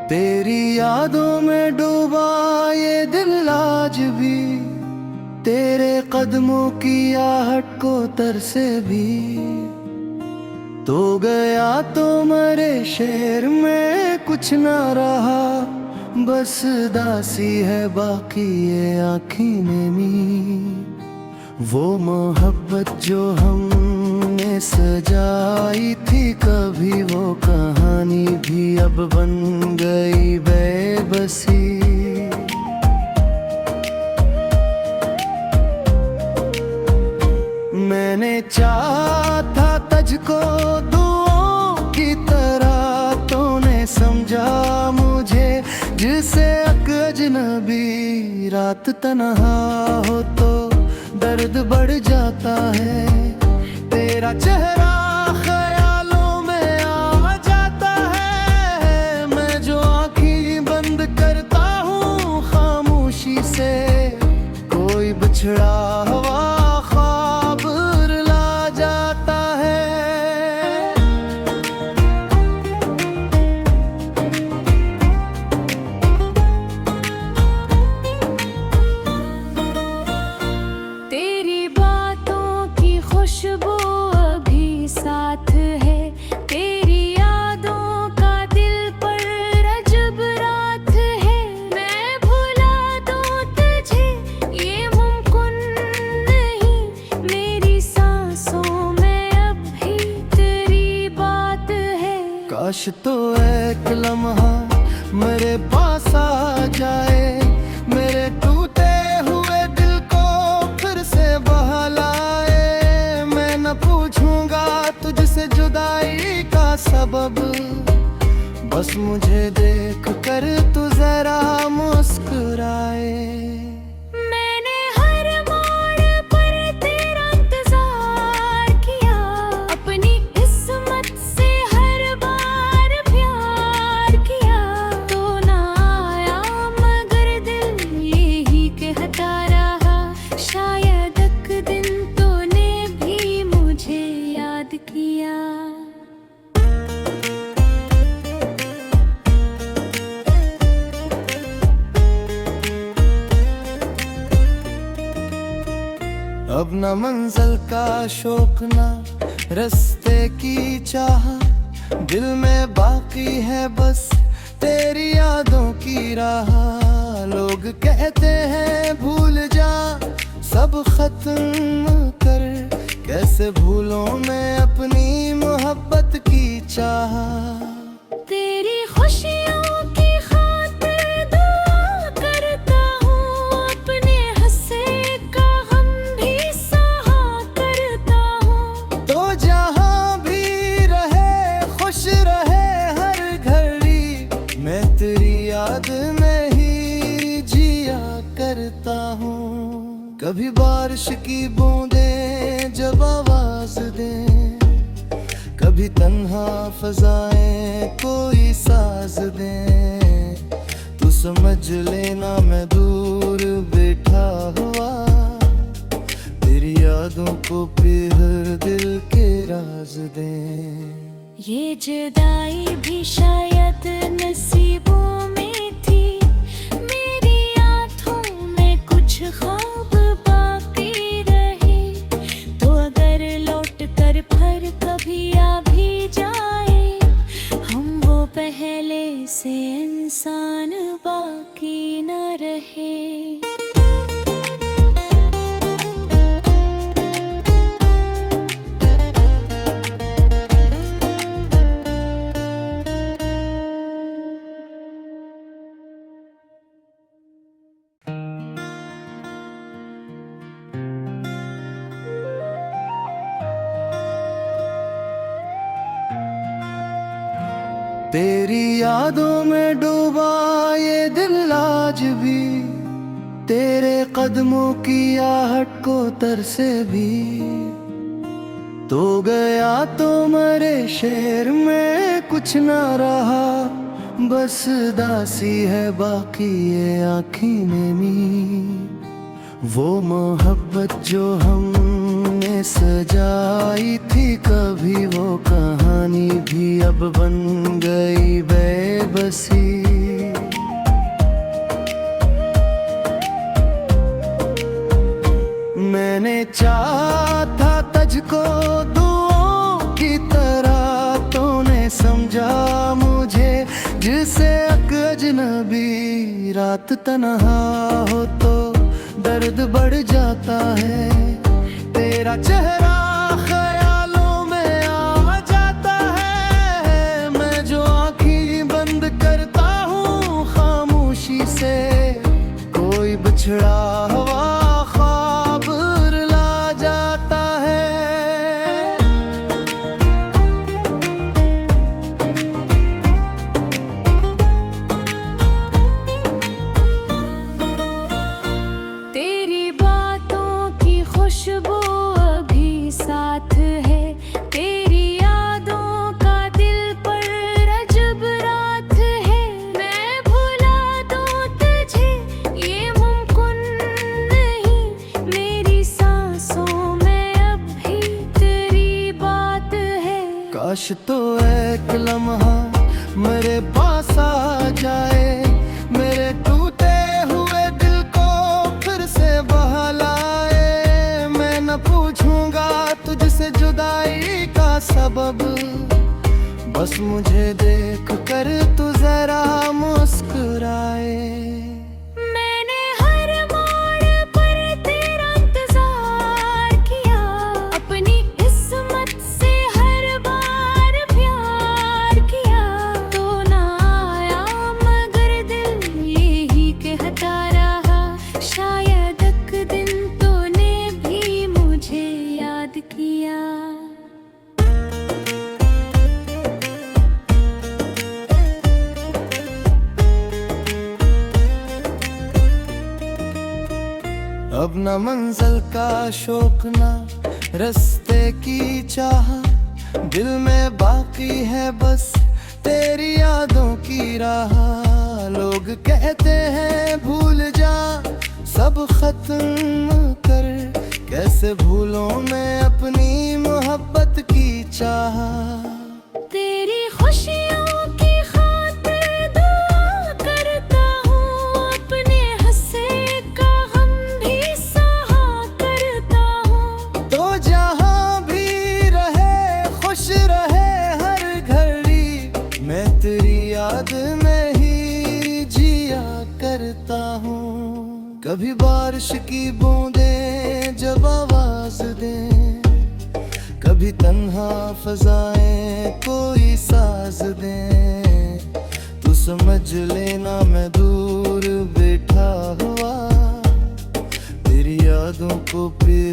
तेरी यादों में डूबा ये दिल आज भी, तेरे कदमों की आहट को तरसे भी। तो गया तो मरे शेर में कुछ ना रहा, बस दासी है बाकी ये आँखें नेमी। वो मोहब्बत जो हमने सजाई थी कभी, वो कहानी भी अब बन गई बेबसी। मैंने चाहा था तुझको दुआओं की तरह, तूने समझा मुझे जिसे अजनबी। रात तन्हा हो तो दर्द बढ़ जाता है, तेरा चेहरा ख्यालों में आ जाता है। मैं जो आँखें बंद करता हूँ खामोशी से, कोई बिछड़ा हुआ ख्वाब रुला जाता है। तेरी बातों की खुशबू अभी साथ है, तेरी यादों का दिल पर अजब रात है। मैं भुला दूं तुझे ये मुमकिन नहीं, मेरी सांसों में अब भी तेरी बात है। काश तो एक लम्हा मेरे पास आ जाए, मेरे टूटे हुए दिल को फिर से बहलाए। मैं न पूछूंगा तुझसे जुदाई का सबब, बस मुझे देख कर तू जरा मुस्कुराए। मैंने हर मोड़ पर तेरा इंतजार किया, अपनी किस्मत से हर बार प्यार किया। तो ना आया मगर दिल यही कहता रहा, शायद एक दिन तूने भी मुझे याद किया। अब न मंजिल का शौक न रास्ते की चाह, दिल में बाकी है बस तेरी यादों की राह। लोग कहते हैं भूल जा सब खत्म कर, कैसे भूलों में अपनी मोहब्बत की चाह। तेरी खुशियों की खातिर दुआ करता हूँ, अपने हंसे का गम भी सहा करता हूँ। तो जहाँ भी रहे खुश रहे हर घड़ी, मैं तेरी याद में ही जिया करता हूँ। कभी बारिश की बूंदें जब आवाज दें, कभी तन्हा फजाएं कोई साज दें। तू समझ लेना मैं दूर बैठा हुआ, तेरी यादों को फिर दिल के राज दें। ये जुदाई भी शायद नसीबों में थी, मेरी आँखों में कुछ ख्वाब बाकी रहे। तो अगर लौट कर फिर कभी आ भी जाए, हम वो पहले से इंसान बाकी न रहे। तेरी यादों में डूबा ये दिल आज भी, तेरे कदमों की आहट को तरसे भी। तो गया तो मरे शेर में कुछ ना रहा, बस दासी है बाकी ये आँखें नेमी। वो मोहब्बत जो हमने सजाई थी कभी, वो कहानी भी अब बन गई बेबसी। मैंने चाहा था तुझको दुआओं की तरह, तूने समझा मुझे जिसे अजनबी। रात तन्हा हो तो दर्द बढ़ जाता है, तेरा चेहरा ख्यालों में आ जाता है। मैं जो आँखें बंद करता हूँ खामोशी से, कोई बिछड़ा हुआ ख्वाब रुला जाता है। तेरी बातों की खुशबू अभी साथ है, तेरी यादों का दिल पर अजब रात है। मैं भुला दूं तुझे ये मुमकिन नहीं, मेरी सांसों में अब भी तेरी बात है। काश तो एक लम्हा मेरे पास आ जाए, मेरे टूटे हुए दिल को फिर से बहलाए। मैं न पूछूंगा तुझसे जुदाई का सबब, बस मुझे देख कर तू जरा मुस्कुराए। मैंने हर मोड़ पर तेरा इंतजार किया, अपनी किस्मत से हर बार प्यार किया। तो ना आया मगर दिल यही कहता रहा, शायद एक दिन तूने भी मुझे याद किया। अब न मंजिल का शौक ना रास्ते की चाह, दिल में बाकी है बस तेरी यादों की राह। लोग कहते हैं भूल जा सब खत्म कर, कैसे भूलों में अपनी मोहब्बत की चाह। तेरी खुशियों की खातिर दुआ करता हूँ, अपने हंसे का गम भी सहा करता हूँ। तो जहाँ भी रहे खुश रहे हर घड़ी, मैं तेरी याद में ही जिया करता हूँ। कभी बारिश की बूंदें जब आवाज दें, कभी तन्हा फजाएं कोई साज दें। तू समझ लेना मैं दूर बैठा हुआ, तेरी यादों को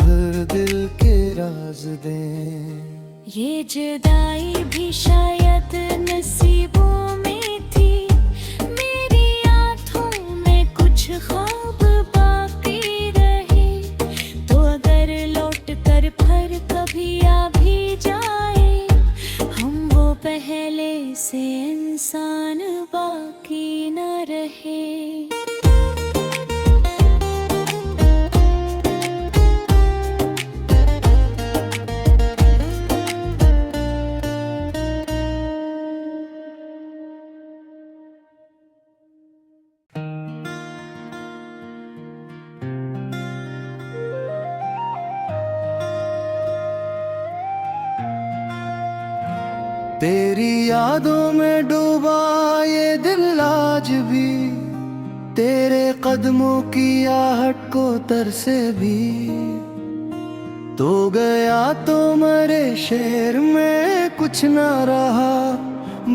हर दिल के राज दें। ये जुदाई भी शायद नसीबों में थी, मेरी आँखों में कुछ ख्वाब बाकी रहे। तो अगर लौट कर फिर कभी आ भी जाए, हम वो पहले से इंसान बाकी न रहे। तेरी यादों में डूबा ये दिल आज भी, तेरे कदमों की आहट को तरसे भी। तो गया तो मरे शेर में कुछ ना रहा,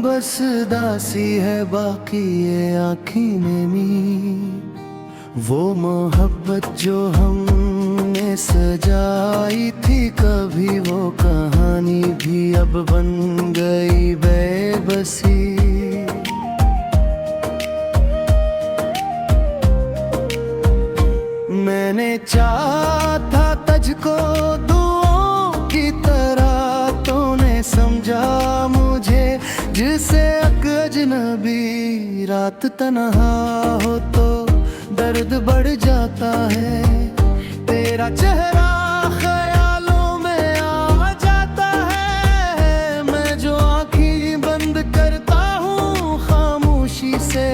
बस दासी है बाकी ये आँखी नेमी। वो मोहब्बत जो हमने सजाई थी कभी, वो कहानी भी अब बन गई बेबसी। मैंने चाहा था तुझको दुआओं की तरह, तूने समझा मुझे जिसे अजनबी। रात तन्हा हो तो दर्द बढ़ जाता है, तेरा चेहरा ख्यालों में आ जाता है। मैं जो आँखें बंद करता हूँ खामोशी से,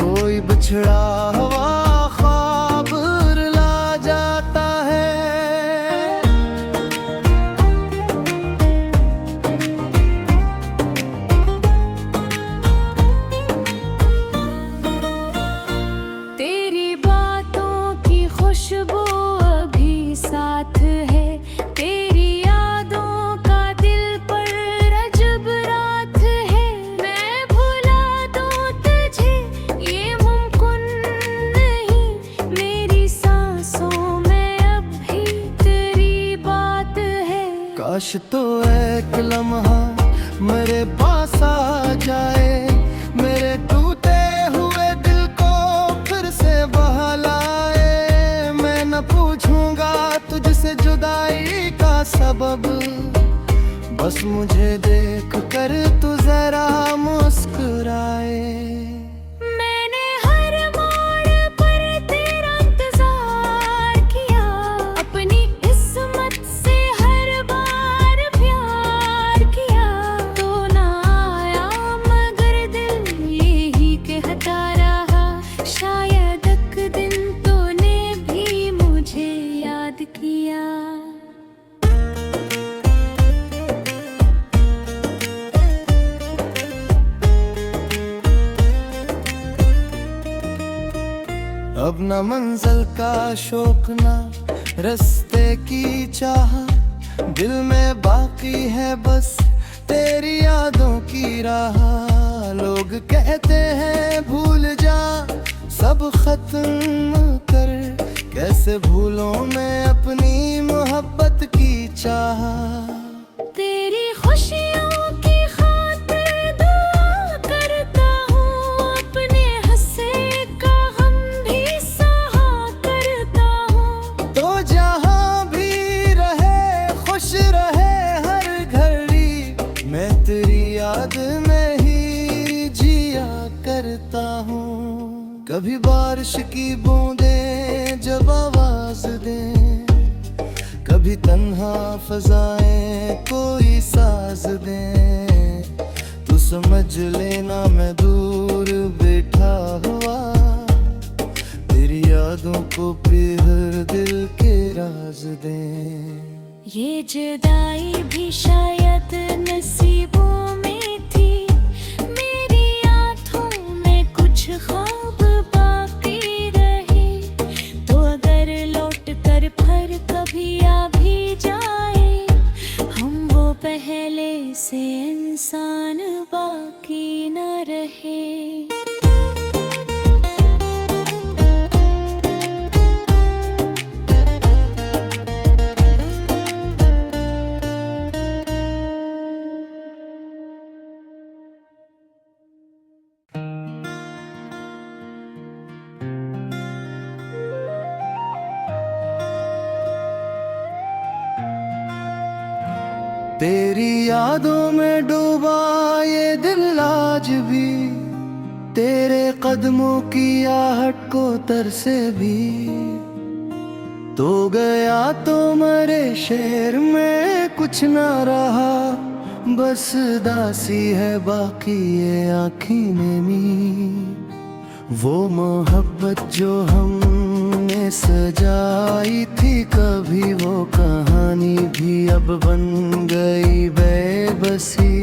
कोई बिछड़ा हुआ ख्वाब रुला जाता है। काश तो एक लम्हा मेरे पास आ जाए, मेरे टूटे हुए दिल को फिर से बहलाए। मैं न पूछूंगा तुझसे जुदाई का सबब, बस मुझे देख कर तू जरा मुस्कुराए। मैंने हर मोड़ पर तेरा इंतजार किया, अपनी किस्मत से हर बार प्यार किया। तो ना आया मगर दिल यही कहता रहा, शायद एक दिन तूने भी मुझे याद किया। अब न मंजिल का शौक न रास्ते की चाह, दिल में बाकी है बस तेरी यादों की राह। लोग कहते हैं भूल जा सब खत्म कर, कैसे भूलों में अपनी मोहब्बत की चाह। तेरी खुशियों की खातिर दुआ करता हूँ, अपने हंसे का गम भी सहा करता हूँ। तो जहाँ भी रहे खुश रहे हर घड़ी, मैं तेरी याद में ही जिया करता हूँ। कभी बारिश की बूंदें जब आवाज दें, कभी तन्हा फजाएं कोई साज दें। तू समझ लेना मैं दूर बैठा हुआ, तेरी यादों को हर दिल के राज दें। ये जुदाई भी शायद नसीबों में थी, मेरी आँखों में कुछ ख्वाब बाकी रहे। तो अगर लौट कर फिर कभी आ भी जाए, हम वो पहले से इंसान बाकी न रहे। तेरी यादों में डूबा ये दिल आज भी, तेरे कदमों की आहट को तरसे भी। तो गया तो मरे शेर में कुछ ना रहा, बस दासी है बाकी ये आँखी नेमी। वो मोहब्बत जो हमने सजाई थी कभी, वो कहानी भी अब बन गई बेबसी।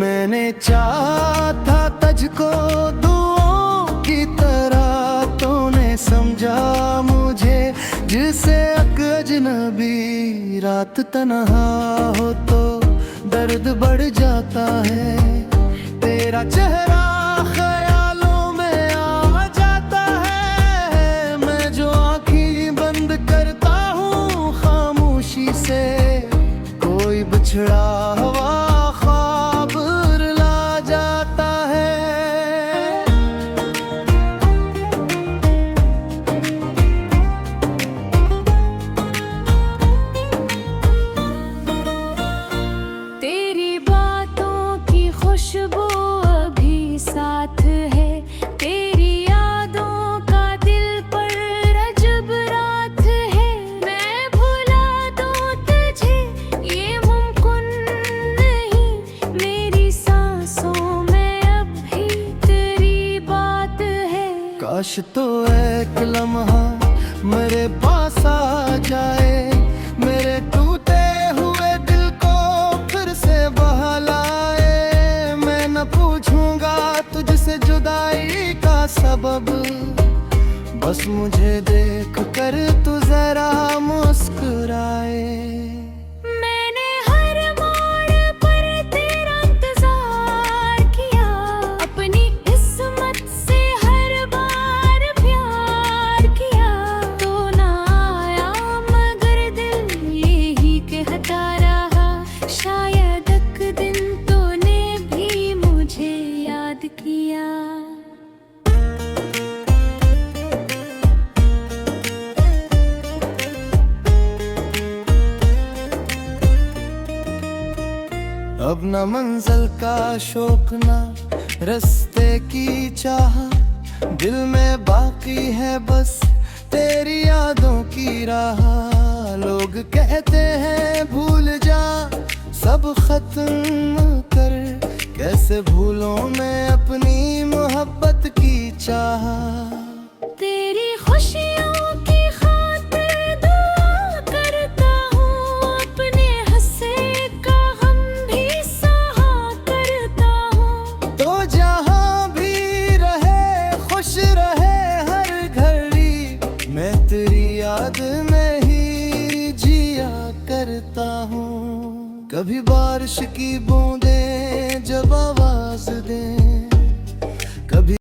मैंने चाहा था तुझको दुआओं की तरह, तूने समझा मुझे जिसे अजनबी। रात तन्हा हो तो दर्द बढ़ जाता है, तेरा चेहरा ख्यालों में आ जाता है। मैं जो आँखें बंद करता हूँ खामोशी से, कोई बिछड़ा हुआ ख्वाब रुला जाता है। तेरी बातों की खुशबू अभी साथ है, तेरी यादों का दिल पर अजब रात है। मैं भुला दूं तुझे ये मुमकिन नहीं, मेरी सांसों में अब भी तेरी बात है। काश तो एक लम्हा मेरे पास आ जाए, मेरे टूटे हुए दिल को फिर से बहलाए। मैं न पूछूंगा तुझसे जुदाई का सबब, बस मुझे देख कर तू जरा मुस्कुराए। मैंने हर मोड़ पर तेरा इंतजार किया, अपनी किस्मत से हर बार प्यार किया। अब न मंजिल का शौक ना रास्ते की चाह, दिल में बाकी है बस तेरी यादों की राह। लोग कहते हैं भूल जा सब खत्म कर, कैसे भूलों में अपनी मोहब्बत की चाह। तेरी खुशियों की खातिर दुआ करता हूँ, अपने हंसे का गम भी सहा करता हूँ। तो जहाँ भी रहे खुश रहे हर घड़ी, मैं तेरी याद में ही जिया करता हूँ। कभी बारिश की बूंदें जब आवाज दें,